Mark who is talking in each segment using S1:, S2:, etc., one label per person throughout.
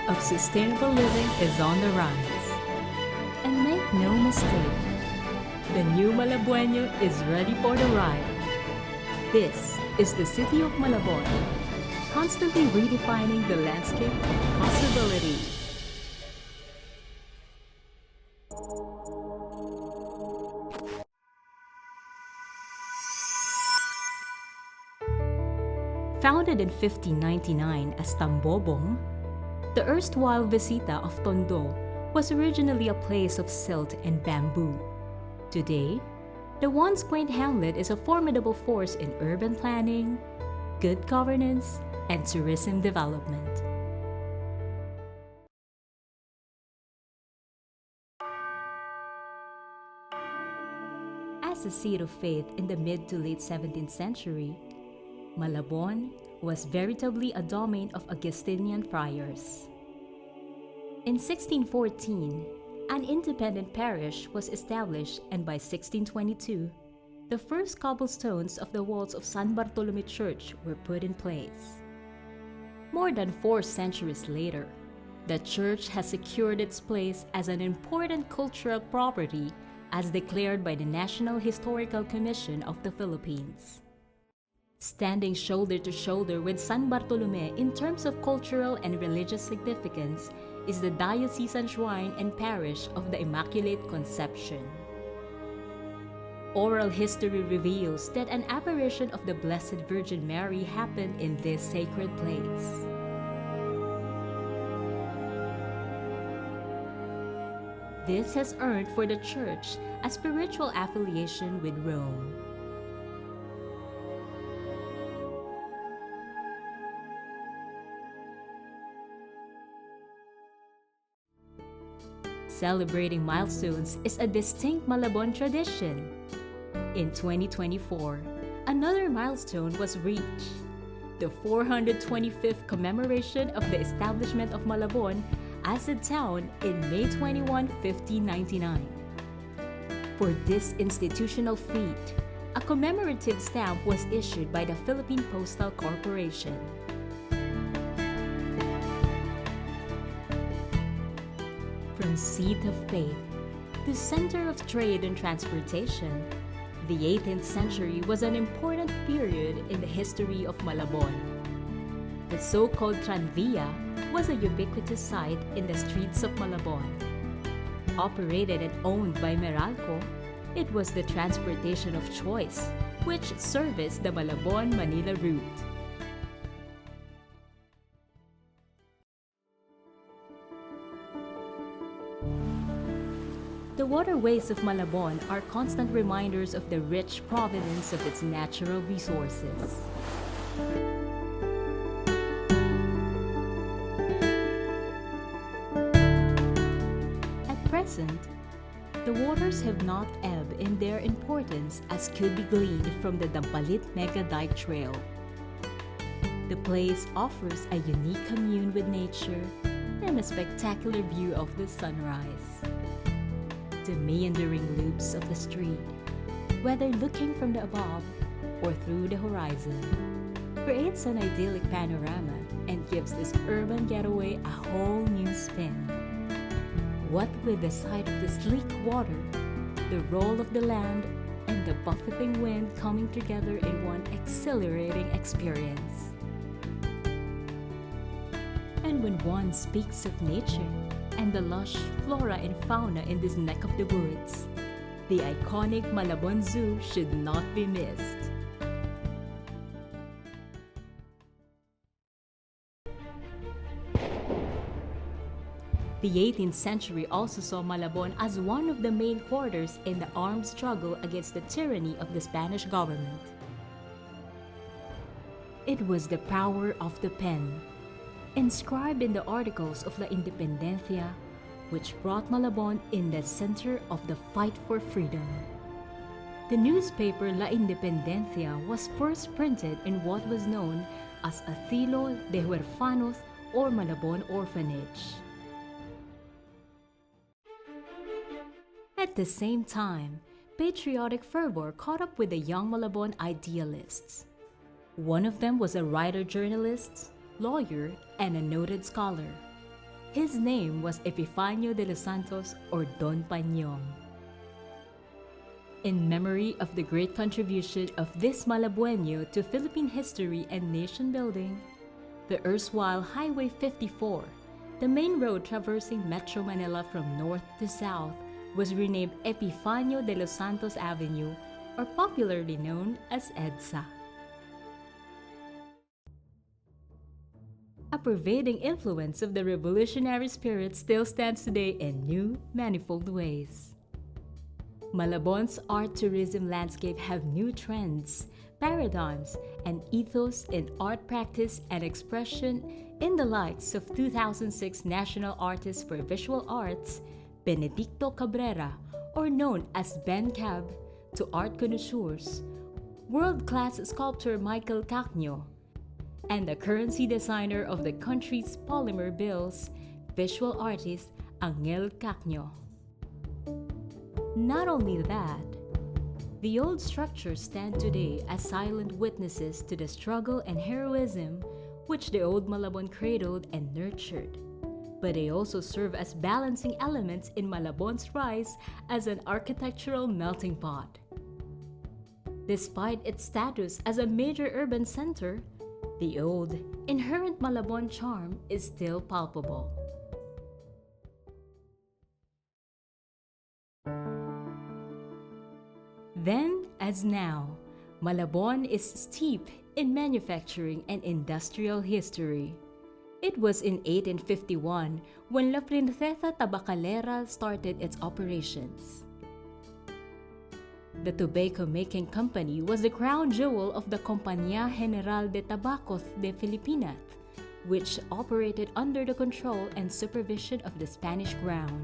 S1: of sustainable living is on the rise. And make no mistake, the new Malabueño is ready for the ride. This is the city of Malabon, constantly redefining the landscape of possibilities. Founded in 1599 as Tambobong, the erstwhile Visita of Tondo was originally a place of silt and bamboo. Today, the once quaint hamlet is a formidable force in urban planning, good governance, and tourism development. As a seat of faith in the mid to late 17th century, Malabon was veritably a domain of Augustinian friars. In 1614, an independent parish was established, and by 1622, the first cobblestones of the walls of San Bartolome Church were put in place. More than 4 centuries later, the church has secured its place as an important cultural property as declared by the National Historical Commission of the Philippines. Standing shoulder to shoulder with San Bartolome in terms of cultural and religious significance is the diocesan shrine and parish of the Immaculate Conception. Oral history reveals that an apparition of the Blessed Virgin Mary happened in this sacred place. This has earned for the church a spiritual affiliation with Rome. Celebrating milestones is a distinct Malabon tradition. In 2024, another milestone was reached: the 425th commemoration of the establishment of Malabon as a town in May 21, 1599. For this institutional feat, a commemorative stamp was issued by the Philippine Postal Corporation. From seat of faith to center of trade and transportation, the 18th century was an important period in the history of Malabon. The so-called Tranvia was a ubiquitous sight in the streets of Malabon. Operated and owned by Meralco, it was the transportation of choice, which serviced the Malabon-Manila route. The waterways of Malabon are constant reminders of the rich provenance of its natural resources. At present, the waters have not ebbed in their importance as could be gleaned from the Dampalit Mega Dike Trail. The place offers a unique commune with nature and a spectacular view of the sunrise. The meandering loops of the street, whether looking from the above or through the horizon, creates an idyllic panorama and gives this urban getaway a whole new spin. What with the sight of the sleek water, the roll of the land, and the buffeting wind coming together in one exhilarating experience. And when one speaks of nature, and the lush flora and fauna in this neck of the woods, the iconic Malabon Zoo should not be missed. The 18th century also saw Malabon as one of the main quarters in the armed struggle against the tyranny of the Spanish government. It was the power of the pen, inscribed in the Articles of La Independencia, which brought Malabon in the center of the fight for freedom. The newspaper La Independencia was first printed in what was known as Asilo de Huérfanos or Malabon Orphanage. At the same time, patriotic fervor caught up with the young Malabon idealists. One of them was a writer-journalist, lawyer, and a noted scholar. His name was Epifanio de los Santos or Don Pañong. In memory of the great contribution of this Malabueño to Philippine history and nation building, the erstwhile Highway 54, the main road traversing Metro Manila from north to south, was renamed Epifanio de los Santos Avenue, or popularly known as EDSA. A pervading influence of the revolutionary spirit still stands today in new, manifold ways. Malabon's art tourism landscape have new trends, paradigms, and ethos in art practice and expression in the likes of 2006 National Artist for Visual Arts, Benedicto Cabrera, or known as Ben Cab, to art connoisseurs, world-class sculptor Michael Cacño, and the currency designer of the country's polymer bills, visual artist Angel Cacño. Not only that, the old structures stand today as silent witnesses to the struggle and heroism which the old Malabon cradled and nurtured. But they also serve as balancing elements in Malabon's rise as an architectural melting pot. Despite its status as a major urban center, the old, inherent Malabon charm is still palpable. Then, as now, Malabon is steep in manufacturing and industrial history. It was in 1851 when La Princesa Tabacalera started its operations. The tobacco-making company was the crown jewel of the Compañía General de Tabacos de Filipinas, which operated under the control and supervision of the Spanish Crown.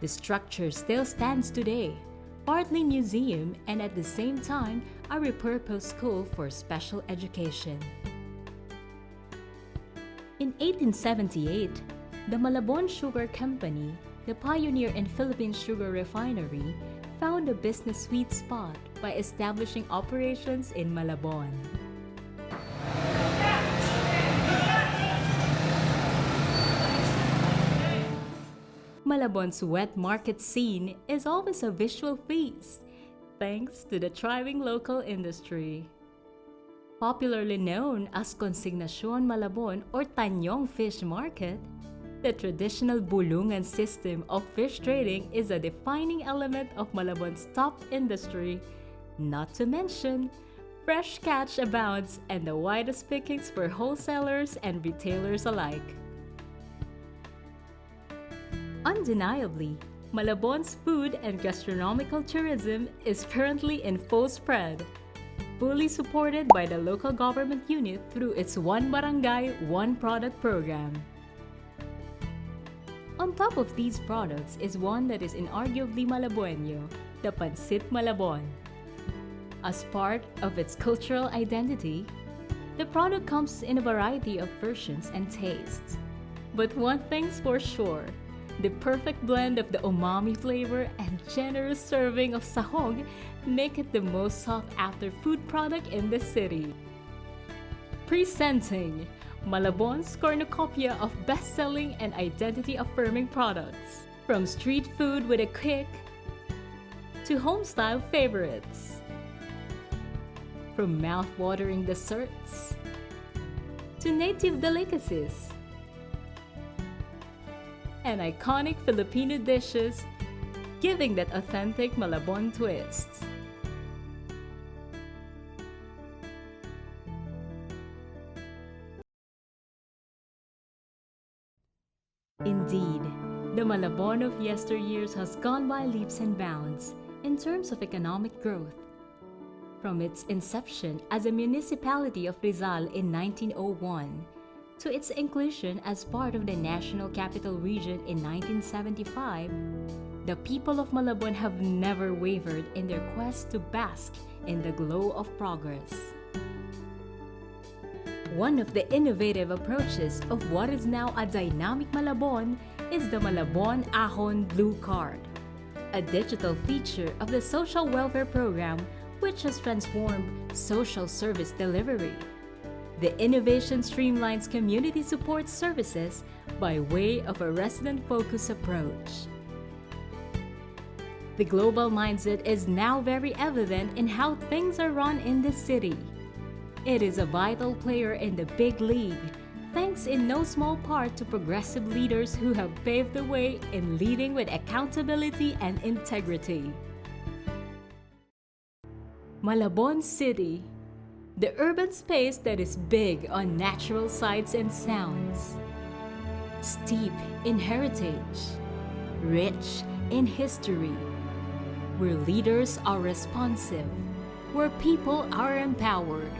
S1: The structure still stands today, partly museum and at the same time a repurposed school for special education. In 1878, the Malabon Sugar Company, the pioneer in Philippine sugar refinery, found a business sweet spot by establishing operations in Malabon. Malabon's wet market scene is always a visual feast, thanks to the thriving local industry. Popularly known as Consignacion Malabon or Tanyong Fish Market, the traditional bulungan system of fish trading is a defining element of Malabon's top industry. Not to mention, fresh catch abounds and the widest pickings for wholesalers and retailers alike. Undeniably, Malabon's food and gastronomical tourism is currently in full spread, fully supported by the local government unit through its One Barangay, One Product program. On top of these products is one that is inarguably Malabueño, the Pancit Malabon. As part of its cultural identity, the product comes in a variety of versions and tastes. But one thing's for sure, the perfect blend of the umami flavor and generous serving of sahog make it the most sought-after food product in the city. Presenting Malabon's cornucopia of best-selling and identity-affirming products, from street food with a kick to home-style favorites, from mouth-watering desserts to native delicacies and iconic Filipino dishes, giving that authentic Malabon twist. Indeed, the Malabon of yesteryears has gone by leaps and bounds in terms of economic growth. From its inception as a municipality of Rizal in 1901, to its inclusion as part of the National Capital Region in 1975, the people of Malabon have never wavered in their quest to bask in the glow of progress. One of the innovative approaches of what is now a dynamic Malabon is the Malabon Ahon Blue Card, a digital feature of the social welfare program which has transformed social service delivery. The innovation streamlines community support services by way of a resident-focused approach. The global mindset is now very evident in how things are run in the city. It is a vital player in the big league, thanks in no small part to progressive leaders who have paved the way in leading with accountability and integrity. Malabon City, the urban space that is big on natural sights and sounds, steep in heritage, rich in history, where leaders are responsive, where people are empowered.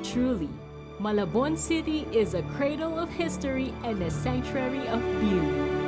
S1: Truly, Malabon City is a cradle of history and a sanctuary of beauty.